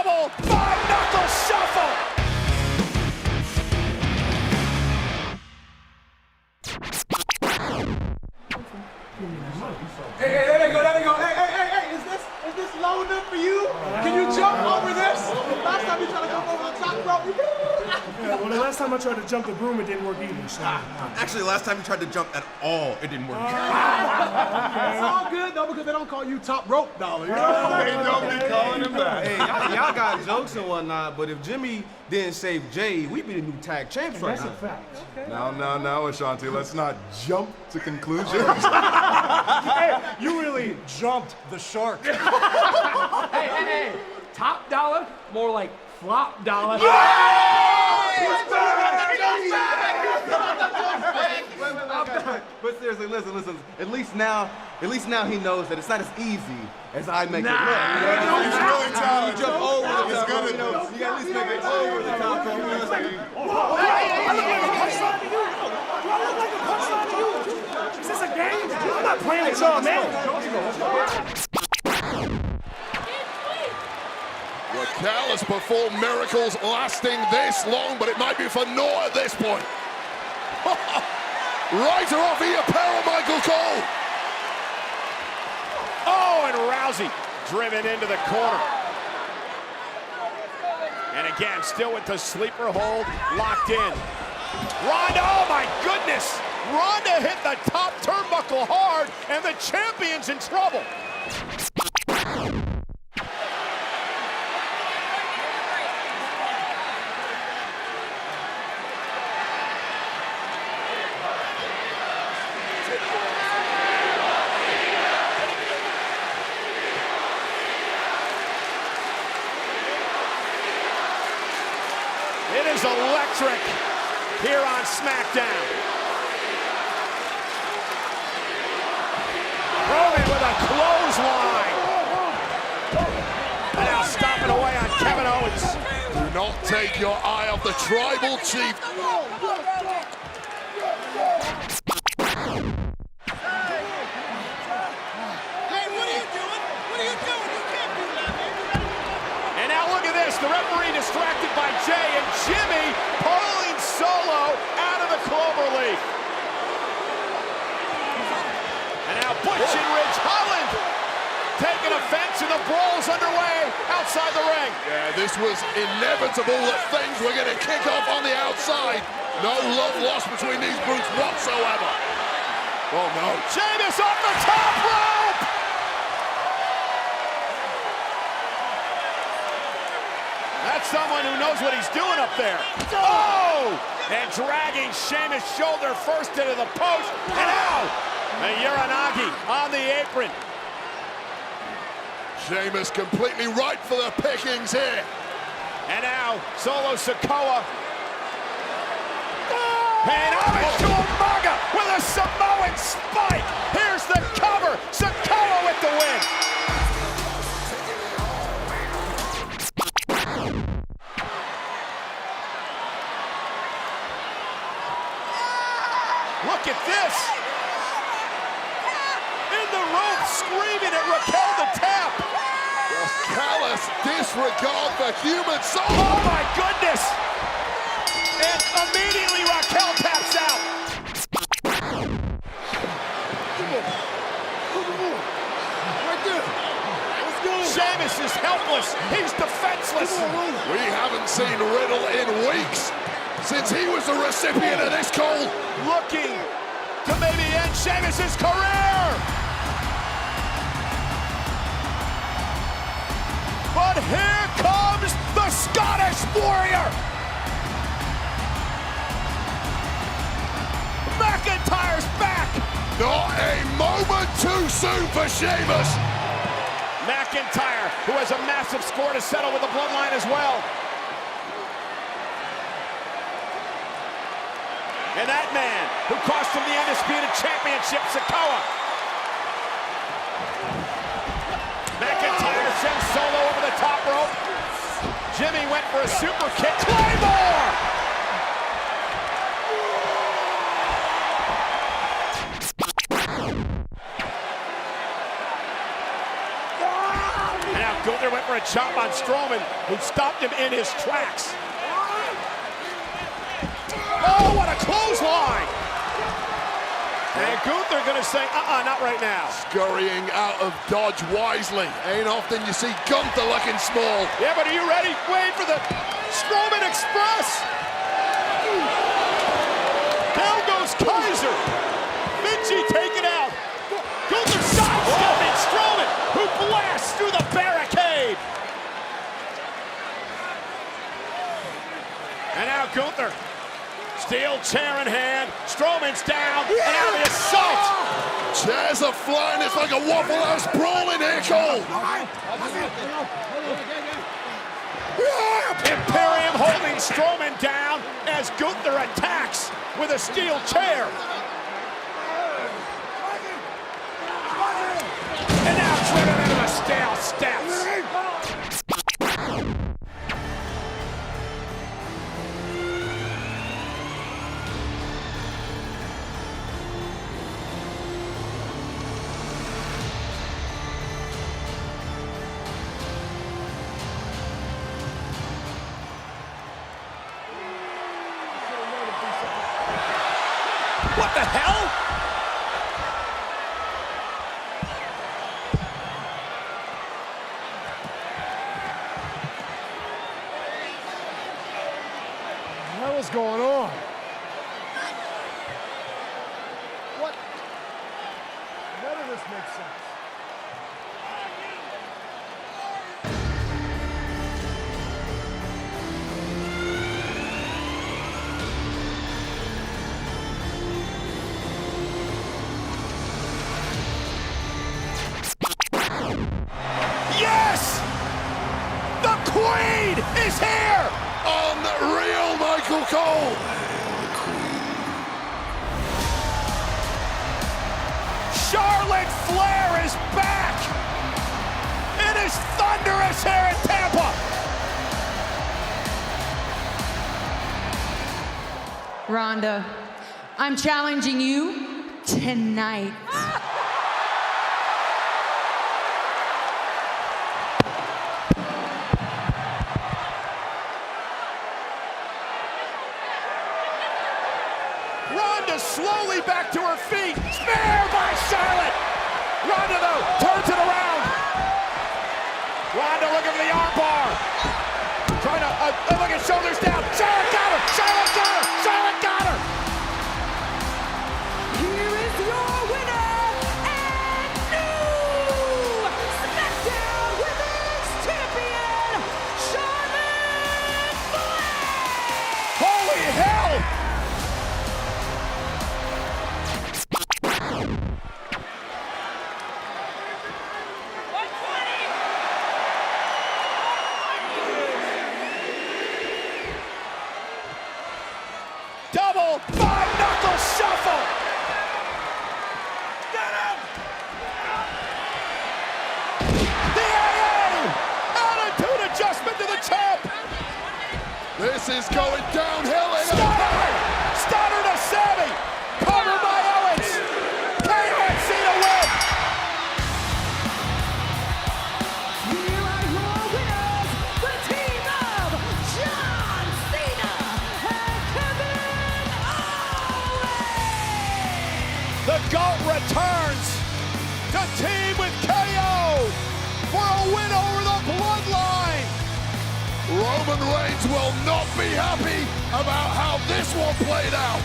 double, five-knuckle shuffle. Hey, there they go. Hey, is this low enough for you? Can you jump over this? Last time you tried to jump over the top rope, Yeah, well, the last time I tried to jump the broom, it didn't work either. So. Actually, last time you tried to jump at all, it didn't work. It's all good though because they don't call you top rope dollar. You know? They don't be calling him that. Hey, y'all got jokes and whatnot, but if Jimmy didn't save Jay, we'd be the new tag champs right That's a now. fact. Now, Ashanti, let's not jump to conclusions. Hey, you really jumped the shark. Hey, top dollar, more like flop dollar. But seriously, listen. At least now he knows that it's not as easy as I make it look. He's really talented. You jump over the He's top, good you know, at you gotta at least make it over the top. I look like a punchline to you. Do I look like a punchline to you? Is this a game? I'm not playing with y'all, man. Raquel has performed miracles lasting this long, but it might be for naught at this point. Right her off here, Michael Cole. Oh, and Rousey driven into the corner. And again, still with the sleeper hold, locked in. Ronda, oh my goodness! Ronda hit the top turnbuckle hard, and the champion's in trouble. It is electric here on SmackDown. Roman with a clothesline. And now stomping away on Kevin Owens. Do not take your eye off the tribal chief. And now look at this, the referee distracted by Jay and Jimmy pulling Solo out of the clover leaf. And now Butch and Ridge Holland taking offense, and the brawl's underway outside the ring. Yeah, this was inevitable that things were going to kick off on the outside. No love lost between these groups whatsoever. Oh no. Sheamus off the top rope! That's someone who knows what he's doing up there. Oh! And dragging Sheamus' shoulder first into the post. And now, the Uranagi on the apron. Sheamus completely ripe for the pickings here. And now, Solo Sikoa. And homage to Umaga with a Samoan spike. Here's the cover. Sikoa with the win. Look at this. In the rope, screaming at Raquel to tap. Callous disregard for human soul. Oh my goodness! And immediately Raquel taps out. Right there. Let's go. Sheamus is helpless. He's defenseless. We haven't seen Riddle in weeks since he was the recipient of this call. Looking to maybe end Sheamus' career. But here comes the Scottish Warrior. McIntyre's back. Not a moment too soon for Sheamus. McIntyre, who has a massive score to settle with the Bloodline as well. And that man who cost him the Undisputed Championship, Sikoa. McIntyre sends Solo over the top rope. Jimmy went for a super kick. Claymore! And now Gunther went for a chop on Strowman, who stopped him in his tracks. Oh, what a clothesline! And Gunther gonna say, not right now. Scurrying out of Dodge wisely. Ain't often you see Gunther looking small. Yeah, but are you ready? Wait for the Strowman Express. Down goes Kaiser. Vinci taken out. Gunther sidestepping Strowman, who blasts through the barricade. And now Gunther. Steel chair in hand. Strowman's down. And now the assault. Chairs are flying. It's like a Waffle House brawl in here, Cole. Imperium holding Strowman down as Gunther attacks with a steel chair. And now driven into the steel steps. What the hell? What was going on? What? None of this makes sense. Yes! The Queen is here! Unreal, Michael Cole. Charlotte Flair is back! It is thunderous here in Tampa! Ronda, I'm challenging you tonight. Ronda slowly back to her feet. Spear by Charlotte. Ronda, though, turns it around. Ronda looking for the armbar. Trying to look at shoulders down. Charlotte got her. Charlotte got her. Charlotte got her. Here is your winner and new SmackDown Women's Champion, Charlotte Flair! Holy hell! Double five-knuckle shuffle! Get him! The AA! Attitude adjustment to the champ! This is going downhill. Stunner! Stunner to Sammy! Covered by Owens! KOC to win! Here are your winners, the team of John Cena and Kevin Owens! The GOAT returns to team with KO for a win over the Bloodline! Roman Reigns will not be happy about how this one played out.